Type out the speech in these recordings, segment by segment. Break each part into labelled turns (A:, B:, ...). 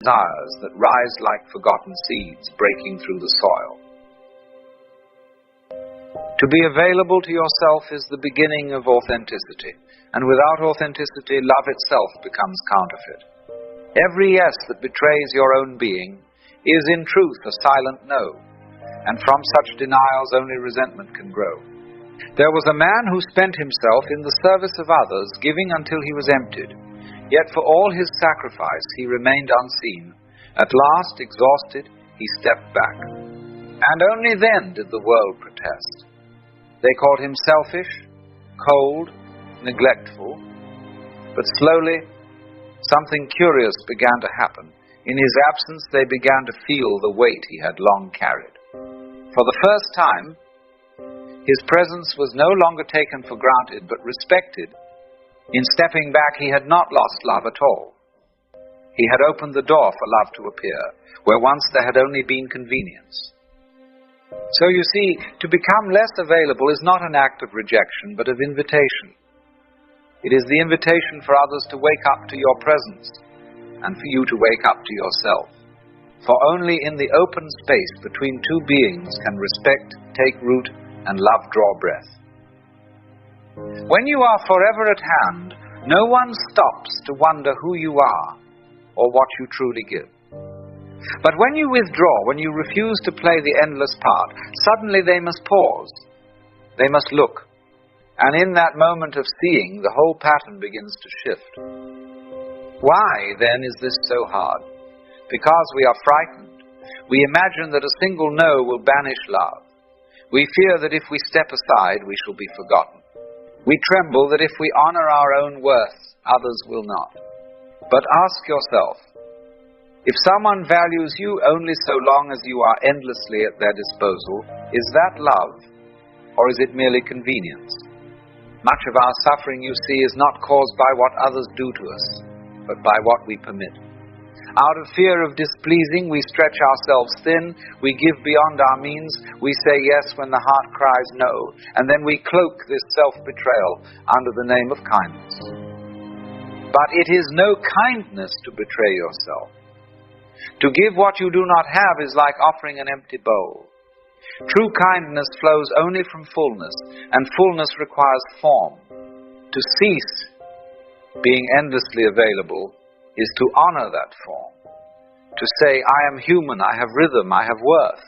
A: desires that rise like forgotten seeds breaking through the soil. To be available to yourself is the beginning of authenticity, and without authenticity, love itself becomes counterfeit. Every yes that betrays your own being is in truth a silent no, and from such denials only resentment can grow. There was a man who spent himself in the service of others, giving until he was emptied. Yet for all his sacrifice he remained unseen. At last, exhausted, he stepped back. And only then did the world protest. They called him selfish, cold, neglectful. But slowly, something curious began to happen. In his absence, they began to feel the weight he had long carried. For the first time, his presence was no longer taken for granted, but respected. In stepping back, he had not lost love at all. He had opened the door for love to appear, where once there had only been convenience. So you see, to become less available is not an act of rejection, but of invitation. It is the invitation for others to wake up to your presence, and for you to wake up to yourself. For only in the open space between two beings can respect take root and love draw breath. When you are forever at hand, no one stops to wonder who you are or what you truly give. But when you withdraw, when you refuse to play the endless part, suddenly they must pause. They must look. And in that moment of seeing, the whole pattern begins to shift. Why, then, is this so hard? Because we are frightened. We imagine that a single no will banish love. We fear that if we step aside, we shall be forgotten. We tremble that if we honor our own worth, others will not. But ask yourself, if someone values you only so long as you are endlessly at their disposal, is that love, or is it merely convenience? Much of our suffering, you see, is not caused by what others do to us, but by what we permit. Out of fear of displeasing, we stretch ourselves thin, we give beyond our means, we say yes when the heart cries no, and then we cloak this self-betrayal under the name of kindness. But it is no kindness to betray yourself. To give what you do not have is like offering an empty bowl. True kindness flows only from fullness, and fullness requires form. To cease being endlessly available is to honor that form. To say, I am human, I have rhythm, I have worth.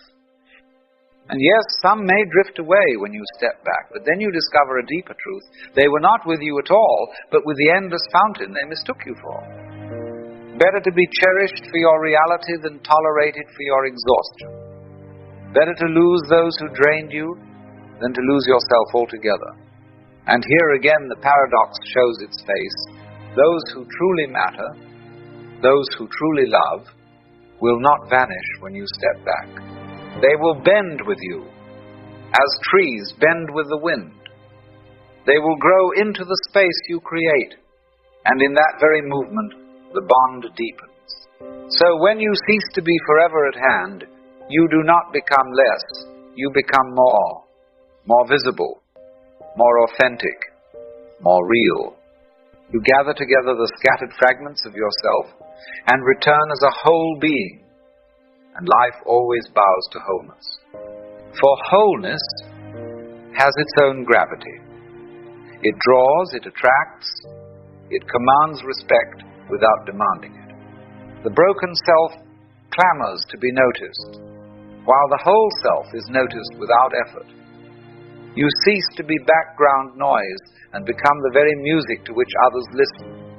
A: And yes, some may drift away when you step back, but then you discover a deeper truth. They were not with you at all, but with the endless fountain they mistook you for. Better to be cherished for your reality than tolerated for your exhaustion. Better to lose those who drained you than to lose yourself altogether. And here again the paradox shows its face. Those who truly matter, those who truly love, will not vanish when you step back. They will bend with you, as trees bend with the wind. They will grow into the space you create, and in that very movement, the bond deepens. So when you cease to be forever at hand, you do not become less, you become more visible, more authentic, more real. You gather together the scattered fragments of yourself and return as a whole being, and life always bows to wholeness. For wholeness has its own gravity. It draws, it attracts, it commands respect without demanding it. The broken self clamors to be noticed, while the whole self is noticed without effort. You cease to be background noise and become the very music to which others listen.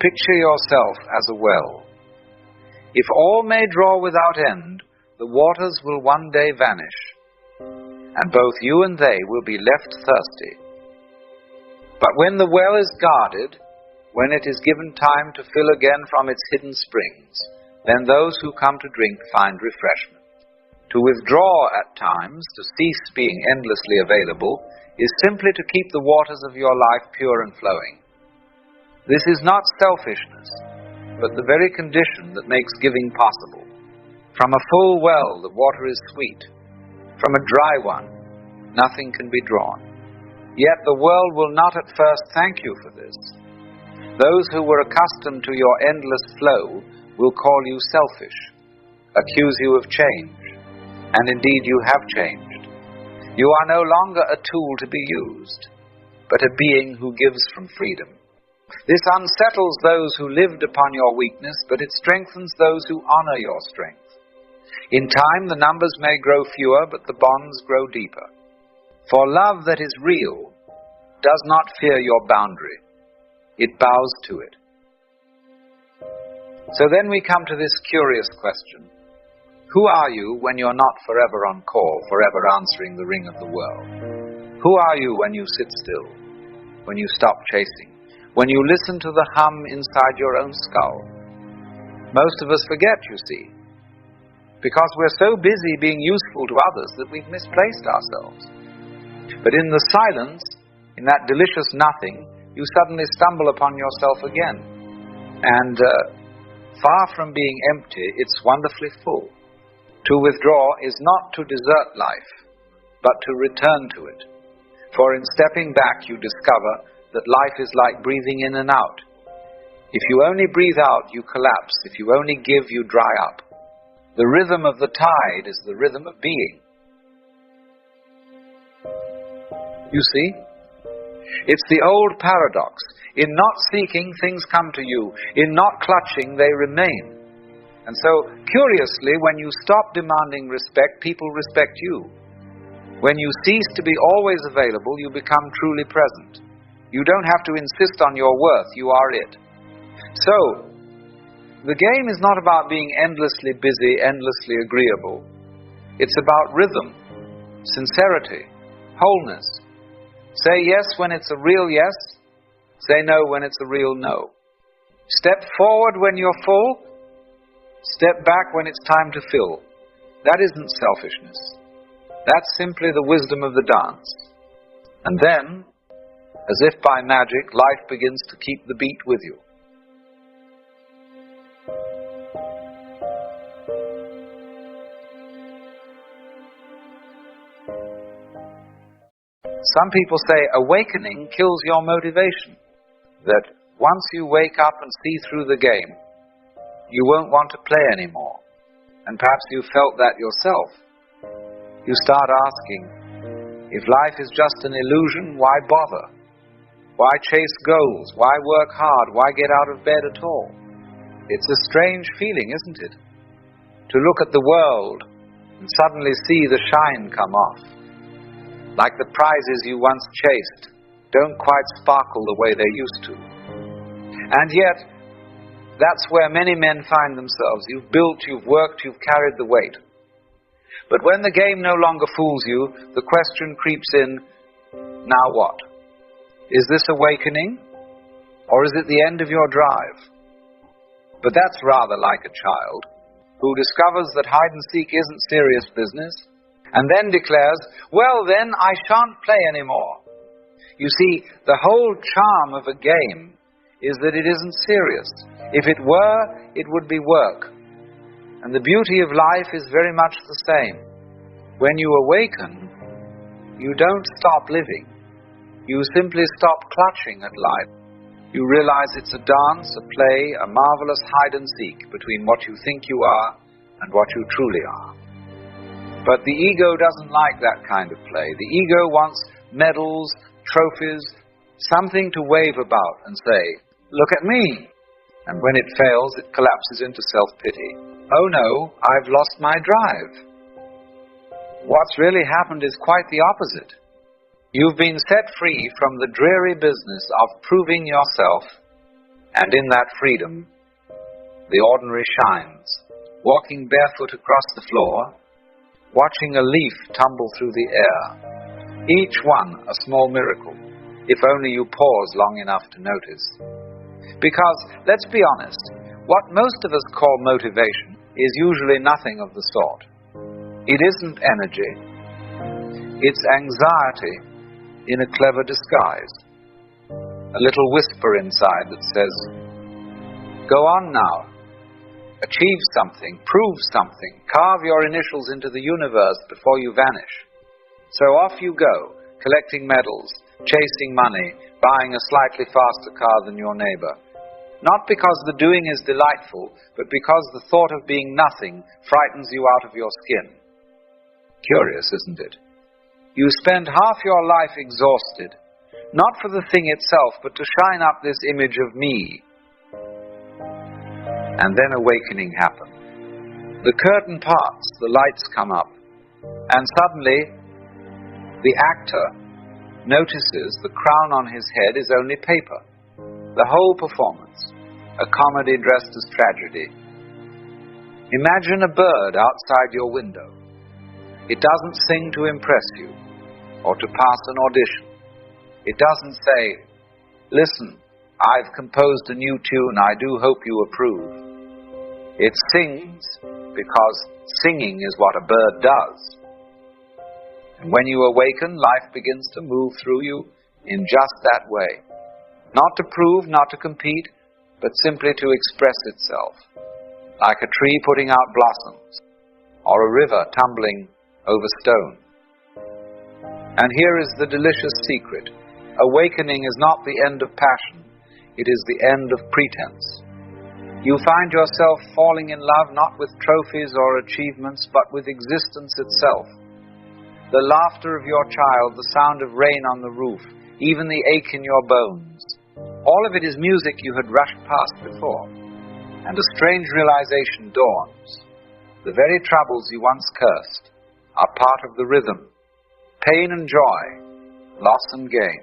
A: Picture yourself as a well. If all may draw without end, the waters will one day vanish, and both you and they will be left thirsty. But when the well is guarded, when it is given time to fill again from its hidden springs, then those who come to drink find refreshment. To withdraw at times, to cease being endlessly available, is simply to keep the waters of your life pure and flowing. This is not selfishness, but the very condition that makes giving possible. From a full well, the water is sweet. From a dry one, nothing can be drawn. Yet the world will not at first thank you for this. Those who were accustomed to your endless flow will call you selfish, accuse you of change, and indeed you have changed. You are no longer a tool to be used, but a being who gives from freedom. This unsettles those who lived upon your weakness, but it strengthens those who honor your strength. In time the numbers may grow fewer, but the bonds grow deeper. For love that is real does not fear your boundary. It bows to it. So then we come to this curious question. Who are you when you're not forever on call, forever answering the ring of the world? Who are you when you sit still, when you stop chasing, when you listen to the hum inside your own skull? Most of us forget, you see, because we're so busy being useful to others that we've misplaced ourselves. But in the silence, in that delicious nothing, you suddenly stumble upon yourself again. And far from being empty, it's wonderfully full. To withdraw is not to desert life, but to return to it. For in stepping back, you discover that life is like breathing in and out. If you only breathe out, you collapse. If you only give, you dry up. The rhythm of the tide is the rhythm of being. You see? It's the old paradox. In not seeking, things come to you. In not clutching, they remain. And so, curiously, when you stop demanding respect, people respect you. When you cease to be always available, you become truly present. You don't have to insist on your worth, you are it. So, the game is not about being endlessly busy, endlessly agreeable. It's about rhythm, sincerity, wholeness. Say yes when it's a real yes, say no when it's a real no. Step forward when you're full, step back when it's time to fill. That isn't selfishness. That's simply the wisdom of the dance. And then, as if by magic, life begins to keep the beat with you. Some people say awakening kills your motivation. That once you wake up and see through the game, you won't want to play anymore. And perhaps you felt that yourself. You start asking, if life is just an illusion, why bother? Why chase goals? Why work hard? Why get out of bed at all? It's a strange feeling, isn't it? To look at the world and suddenly see the shine come off. Like the prizes you once chased don't quite sparkle the way they used to. And yet, that's where many men find themselves. You've built, you've worked, you've carried the weight. But when the game no longer fools you, the question creeps in, now what? Is this awakening? Or is it the end of your drive? But that's rather like a child who discovers that hide-and-seek isn't serious business, and then declares, well then, I shan't play anymore. You see, the whole charm of a game is that it isn't serious. If it were, it would be work. And the beauty of life is very much the same. When you awaken, you don't stop living. You simply stop clutching at life. You realize it's a dance, a play, a marvelous hide-and-seek between what you think you are and what you truly are. But the ego doesn't like that kind of play. The ego wants medals, trophies, something to wave about and say, look at me. And when it fails, it collapses into self-pity. Oh no, I've lost my drive. What's really happened is quite the opposite. You've been set free from the dreary business of proving yourself, and in that freedom, the ordinary shines, walking barefoot across the floor, watching a leaf tumble through the air, each one a small miracle, if only you pause long enough to notice. Because, let's be honest, what most of us call motivation is usually nothing of the sort. It isn't energy. It's anxiety in a clever disguise. A little whisper inside that says, go on now. Achieve something, prove something, carve your initials into the universe before you vanish. So off you go, collecting medals, chasing money, buying a slightly faster car than your neighbor. not because the doing is delightful, but because the thought of being nothing frightens you out of your skin. Curious, isn't it? You spend half your life exhausted, not for the thing itself, but to shine up this image of me. And then awakening happens. The curtain parts, the lights come up, and suddenly the actor notices the crown on his head is only paper. The whole performance, a comedy dressed as tragedy. Imagine a bird outside your window. It doesn't sing to impress you or to pass an audition. It doesn't say, "Listen, I've composed a new tune, I do hope you approve." It sings because singing is what a bird does. And when you awaken, life begins to move through you in just that way. Not to prove, not to compete, but simply to express itself, like a tree putting out blossoms, or a river tumbling over stone. And here is the delicious secret. Awakening is not the end of passion, it is the end of pretense. You find yourself falling in love not with trophies or achievements, but with existence itself. The laughter of your child, the sound of rain on the roof, even the ache in your bones. All of it is music you had rushed past before. And a strange realization dawns. The very troubles you once cursed are part of the rhythm. Pain and joy, loss and gain.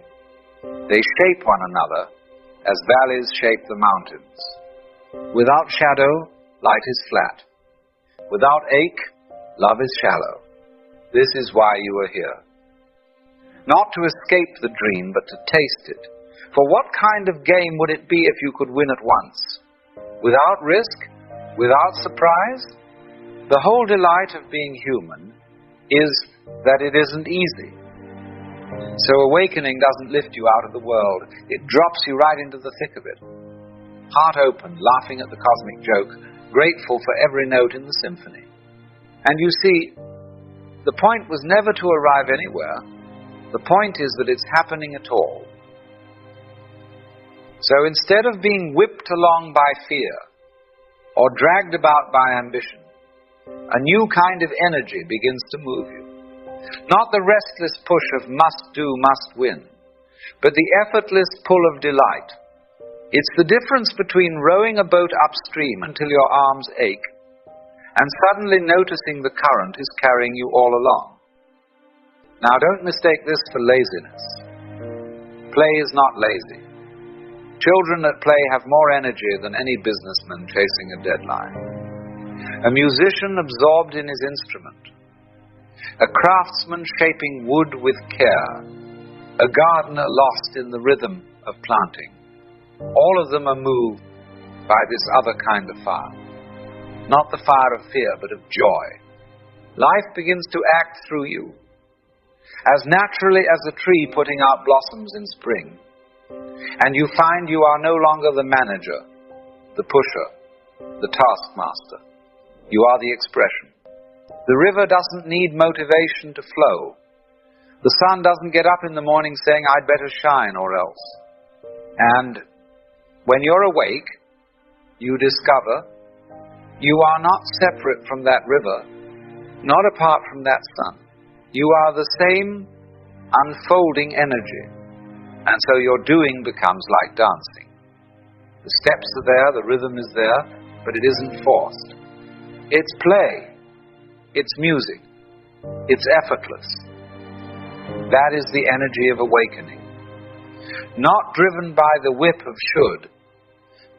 A: They shape one another as valleys shape the mountains. Without shadow, light is flat. Without ache, love is shallow. This is why you are here. Not to escape the dream, but to taste it. For what kind of game would it be if you could win at once? Without risk? Without surprise? The whole delight of being human is that it isn't easy. So awakening doesn't lift you out of the world. It drops you right into the thick of it. Heart open, laughing at the cosmic joke, grateful for every note in the symphony. And you see, the point was never to arrive anywhere. The point is that it's happening at all. So instead of being whipped along by fear or dragged about by ambition, a new kind of energy begins to move you. Not the restless push of must do, must win, but the effortless pull of delight. It's the difference between rowing a boat upstream until your arms ache and suddenly noticing the current is carrying you all along. Now don't mistake this for laziness. Play is not lazy. Children at play have more energy than any businessman chasing a deadline. A musician absorbed in his instrument. A craftsman shaping wood with care. A gardener lost in the rhythm of planting. All of them are moved by this other kind of fire. Not the fire of fear, but of joy. Life begins to act through you, as naturally as a tree putting out blossoms in spring. And you find you are no longer the manager, the pusher, the taskmaster. You are the expression. The river doesn't need motivation to flow. The sun doesn't get up in the morning saying, "I'd better shine or else." And when you're awake, you discover you are not separate from that river, not apart from that sun. You are the same unfolding energy. And so your doing becomes like dancing. The steps are there, the rhythm is there, but it isn't forced. It's play. It's music. It's effortless. That is the energy of awakening. Not driven by the whip of should,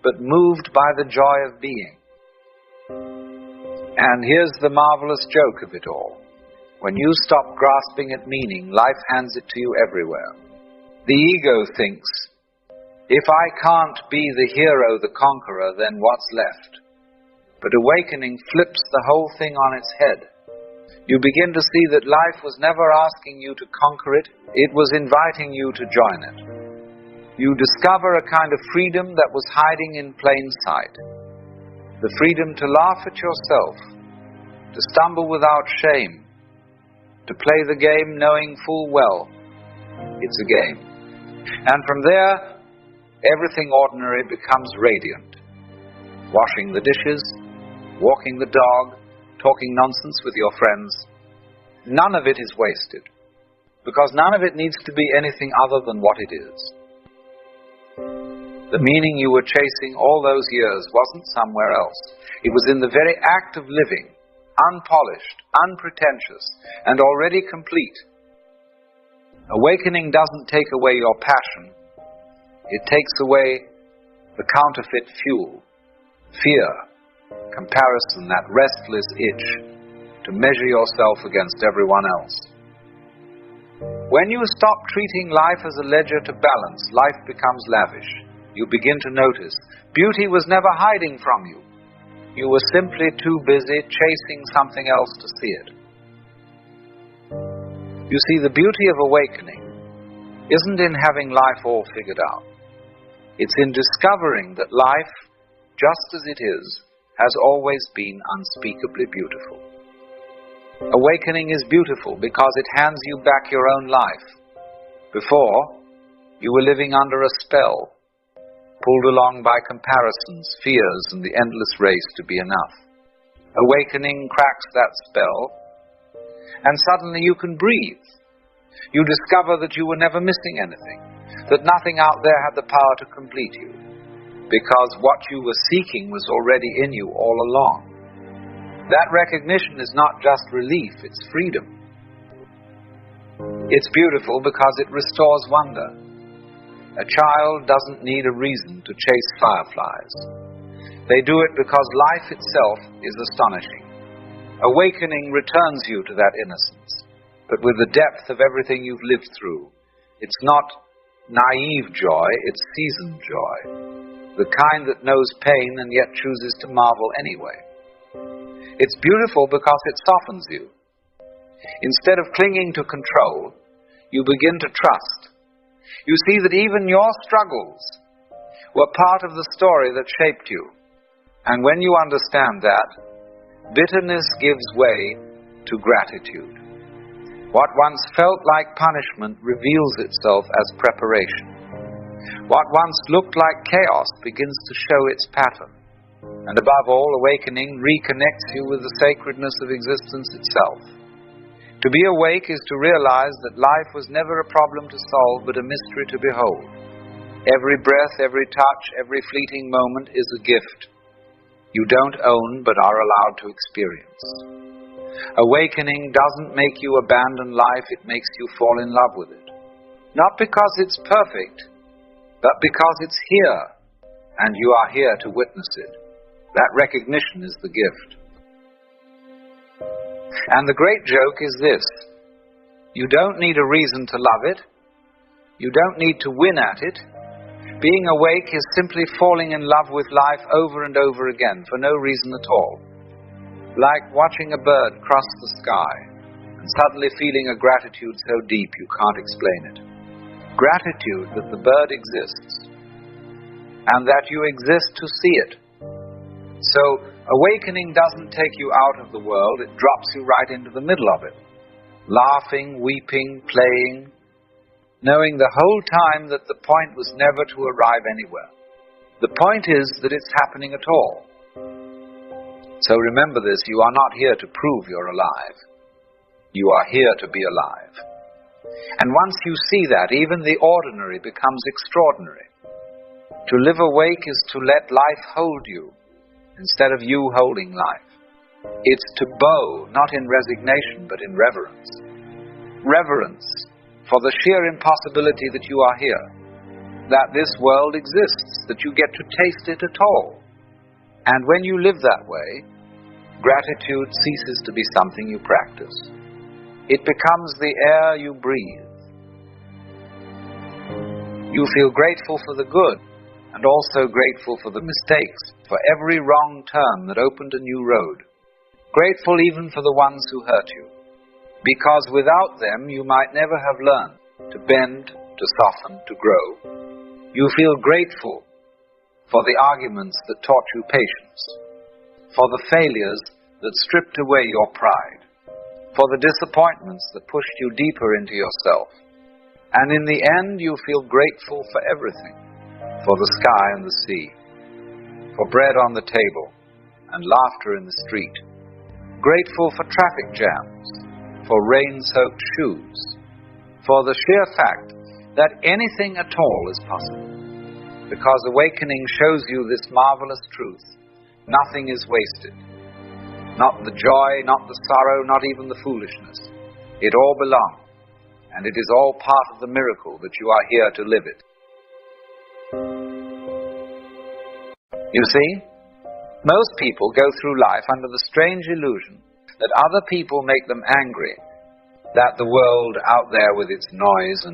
A: but moved by the joy of being. And here's the marvelous joke of it all. When you stop grasping at meaning, life hands it to you everywhere. The ego thinks, if I can't be the hero, the conqueror, then what's left? But awakening flips the whole thing on its head. You begin to see that life was never asking you to conquer it, it was inviting you to join it. You discover a kind of freedom that was hiding in plain sight. The freedom to laugh at yourself, to stumble without shame, to play the game knowing full well it's a game. And from there, everything ordinary becomes radiant. Washing the dishes, walking the dog, talking nonsense with your friends, none of it is wasted, because none of it needs to be anything other than what it is. The meaning you were chasing all those years wasn't somewhere else. It was in the very act of living, unpolished, unpretentious, and already complete. Awakening doesn't take away your passion. It takes away the counterfeit fuel, fear, comparison, that restless itch to measure yourself against everyone else. When you stop treating life as a ledger to balance, life becomes lavish. You begin to notice beauty was never hiding from you. You were simply too busy chasing something else to see it. You see, the beauty of awakening isn't in having life all figured out. It's in discovering that life, just as it is, has always been unspeakably beautiful. Awakening is beautiful because it hands you back your own life. Before, you were living under a spell, pulled along by comparisons, fears, and the endless race to be enough. Awakening cracks that spell, and suddenly you can breathe. You discover that you were never missing anything, that nothing out there had the power to complete you, because what you were seeking was already in you all along. That recognition is not just relief, it's freedom. It's beautiful because it restores wonder. A child doesn't need a reason to chase fireflies. They do it because life itself is astonishing. Awakening returns you to that innocence, but with the depth of everything you've lived through. It's not naive joy, it's seasoned joy. The kind that knows pain and yet chooses to marvel anyway. It's beautiful because it softens you. Instead of clinging to control, you begin to trust. You see that even your struggles were part of the story that shaped you. And when you understand that, bitterness gives way to gratitude. What once felt like punishment reveals itself as preparation. What once looked like chaos begins to show its pattern. And above all, awakening reconnects you with the sacredness of existence itself. To be awake is to realize that life was never a problem to solve, but a mystery to behold. Every breath, every touch, every fleeting moment is a gift you don't own but are allowed to experience. Awakening doesn't make you abandon life, it makes you fall in love with it. Not because it's perfect, but because it's here, and you are here to witness it. That recognition is the gift. And the great joke is this: you don't need a reason to love it. You don't need to win at it. Being awake is simply falling in love with life over and over again for no reason at all. Like watching a bird cross the sky and suddenly feeling a gratitude so deep you can't explain it. Gratitude that the bird exists and that you exist to see it. So, awakening doesn't take you out of the world, it drops you right into the middle of it. Laughing, weeping, playing, knowing the whole time that the point was never to arrive anywhere. The point is that it's happening at all. So remember this, you are not here to prove you're alive. You are here to be alive. And once you see that, even the ordinary becomes extraordinary. To live awake is to let life hold you, instead of you holding life. It's to bow, not in resignation, but in reverence. Reverence for the sheer impossibility that you are here, that this world exists, that you get to taste it at all. And when you live that way, gratitude ceases to be something you practice. It becomes the air you breathe. You feel grateful for the good, and also grateful for the mistakes, for every wrong turn that opened a new road. Grateful even for the ones who hurt you, because without them you might never have learned to bend, to soften, to grow. You feel grateful for the arguments that taught you patience, for the failures that stripped away your pride, for the disappointments that pushed you deeper into yourself. And in the end, you feel grateful for everything. for the sky and the sea, for bread on the table and laughter in the street, grateful for traffic jams, for rain-soaked shoes, for the sheer fact that anything at all is possible, because awakening shows you this marvelous truth: nothing is wasted. Not the joy, not the sorrow, not even the foolishness. It all belongs, and it is all part of the miracle that you are here to live it. You see, most people go through life under the strange illusion that other people make them angry, that the world out there with its noise and